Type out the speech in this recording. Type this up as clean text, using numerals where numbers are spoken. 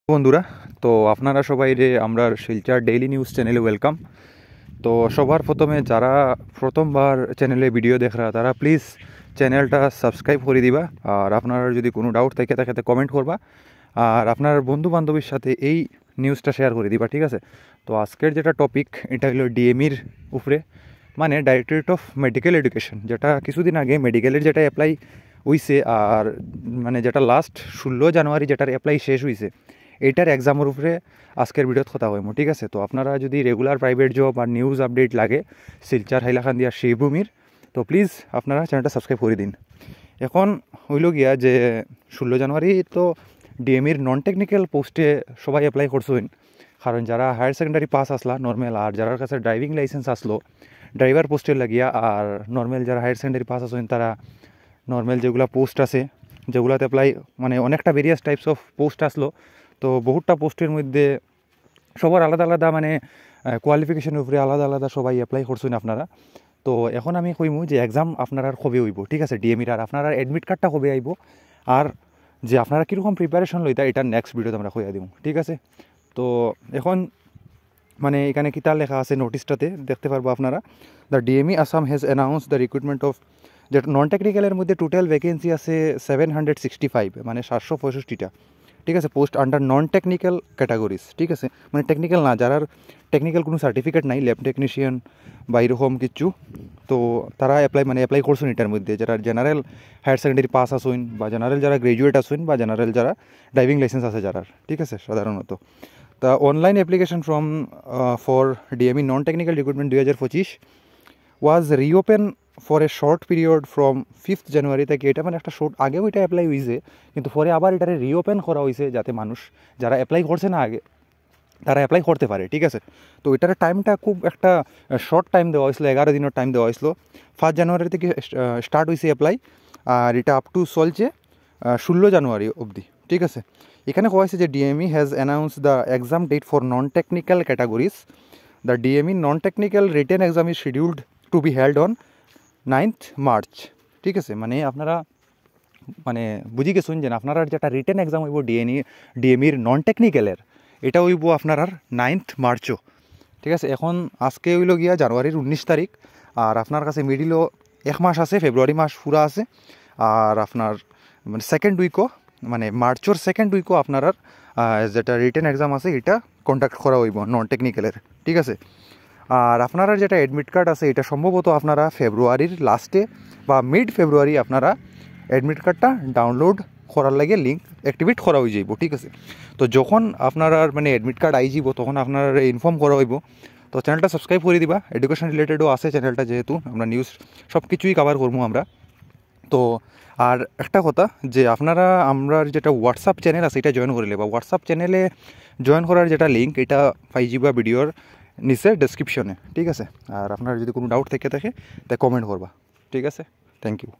বন্ধুরা, তো আপনারা সবাই রে আমরা শিলচর ডেইলি নিউজ চ্যানেলে ওয়েলকাম। তো সবার প্রথমে যারা প্রথমবার চ্যানেলে ভিডিও দেখরা তারা প্লিজ চ্যানেলটা সাবস্ক্রাইব করে দিবা, আর আপনার যদি কোনো ডাউট থাকে তাকে কমেন্ট করবা, আর আপনার বন্ধু বান্ধবীর সাথে এই নিউজটা শেয়ার করে দিবা, ঠিক আছে? তো আজকের যেটা টপিক এটা হলো ডিএমির উপরে, মানে ডাইরেক্টরেট অফ মেডিকেল এডুকেশন, যেটা কিছুদিন আগে মেডিকেলের যেটা অ্যাপ্লাই হইছে, আর মানে যেটা লাস্ট 16 জানুয়ারি যেটার অ্যাপ্লাই শেষ হয়েছে, এইটার এক্সামের উপরে আজকের ভিডিওত কথা হইম, ঠিক আছে? তো আপনারা যদি রেগুলার প্রাইভেট জব আর নিউজ আপডেট লাগে শিলচর হাইলাকান্দি আর শিবভূমির, তো প্লিজ আপনারা চ্যানেলটা সাবস্ক্রাইব করে দিন। এখন হইল গিয়া যে 16 জানুয়ারি তো ডিএমির নন টেকনিক্যাল পোস্টে সবাই অ্যাপ্লাই করছেন, কারণ যারা হায়ার সেকেন্ডারি পাস আসলা নর্মাল, আর যারা কাছে ড্রাইভিং লাইসেন্স আসলো ড্রাইভার পোস্টের লাগিয়া, আর নর্মাল যারা হায়ার সেকেন্ডারি পাস আসেন তারা নর্মাল যেগুলো পোস্ট আছে যেগুলোতে অ্যাপ্লাই, মানে অনেকটা ভেরিয়াস টাইপস অফ পোস্ট আসলো। তো বহুতটা পোস্টের মধ্যে সবার আলাদা আলাদা মানে কোয়ালিফিকেশনের উপরে আলাদা আলাদা সবাই অ্যাপ্লাই করছেন আপনারা। তো এখন আমি কইমু যে এক্সাম আপনারা কবে হইব, ঠিক আছে? ডিএমির আর আপনারা অ্যাডমিট কার্ডটা কবে আইব, আর যে আপনারা কীরকম প্রিপারেশন লইতা এটা নেক্সট ভিডিওতে আমরা কইয়া দিব, ঠিক আছে? তো এখন মানে এখানে কিতা লেখা আছে নোটিশটাতে দেখতে পারবো আপনারা, the DME Assam has announced the recruitment of, যেটা নন টেকনিক্যালের মধ্যে টোটাল ভ্যাকেন্সি আছে 765, মানে 765টা, ঠিক আছে? পোস্ট আন্ডার নন টেকনিক্যাল ক্যাটাগরিজ, ঠিক আছে? মানে টেকনিক্যাল না, যারা টেকনিক্যাল কোনো সার্টিফিকেট নাই, ল্যাব টেকনিশিয়ান বা এরকম কিছু, তো তারা অ্যাপ্লাই করছেন এটার মধ্যে, যারা জেনারেল হায়ার সেকেন্ডারি পাস আসুন, বা জেনারেল যারা গ্রাজুয়েট আসুন, বা জেনারেল যারা ড্রাইভিং লাইসেন্স আছে যারা, ঠিক আছে? সাধারণত the online application from for DME non technical recruitment 2025 was reopen for a short period from 5th জানুয়ারি থেকে। এটা মানে একটা শর্ট, আগেও এটা অ্যাপ্লাই হয়েছে, কিন্তু পরে আবার এটারে রিওপেন করা হয়েছে যাতে মানুষ যারা অ্যাপ্লাই করছে না আগে তারা অ্যাপ্লাই করতে পারে, ঠিক আছে? তো এটার টাইমটা খুব একটা শর্ট টাইম দেওয়া হয়েছিল, 11 দিনের টাইম দেওয়া হয়েছিল। 1 জানুয়ারি থেকে স্টার্ট হয়েছে অ্যাপ্লাই, আর এটা আপ টু চলছে 16 জানুয়ারি অবধি, ঠিক আছে? এখানে কোয়া হয়েছে যে DME has announced the exam date for non technical categories. The DME non technical written exam is scheduled to be held on 9th March, ঠিক আছে? মানে আপনারা মানে বুঝি গেছেন যে আপনারা যেটা রিটেন এক্সাম হইব ডিএমির নন টেকনিক্যালের, এটা হইব আপনার 9th মার্চও, ঠিক আছে? এখন আজকে হইল গিয়া জানুয়ারির 19 তারিখ, আর আপনার কাছে মিডিলও 1 মাস আছে, ফেব্রুয়ারি মাস পুরা আছে, আর আপনার মানে সেকেন্ড উইকও, মানে মার্চের সেকেন্ড উইকও আপনার যেটা রিটেন এক্সাম আছে এটা কন্ডাক্ট করা হইব নন টেকনিক্যালের, ঠিক আছে? আর আপনারা যেটা অ্যাডমিট কার্ড আছে এটা সম্ভবত আপনারা ফেব্রুয়ারির লাস্টে বা মিড ফেব্রুয়ারি আপনারা অ্যাডমিট কার্ডটা ডাউনলোড করার লাগে লিঙ্ক অ্যাক্টিভেট করা হয়ে যাইব, ঠিক আছে? তো যখন আপনারা মানে অ্যাডমিট কার্ড আই যাব তখন আপনারা ইনফর্ম করা হইব। তো চ্যানেলটা সাবস্ক্রাইব করে দিবা, এডুকেশন রিলেটেডও আছে চ্যানেলটা, যেহেতু আমরা নিউজ সব কিছুই কভার করবো আমরা। তো আর একটা কথা যে আপনারা আমরা যেটা হোয়াটসঅ্যাপ চ্যানেল আছে এটা জয়েন করলে, বা হোয়াটসঅ্যাপ চ্যানেলে জয়েন করার যেটা লিঙ্ক এটা পাই যাবা ভিডিওর নিচে ডেসক্রিপশনে, ঠিক আছে? আর আপনার যদি কোনো ডাউট থেকে থাকে তা কমেন্ট করবা, ঠিক আছে? Thank you.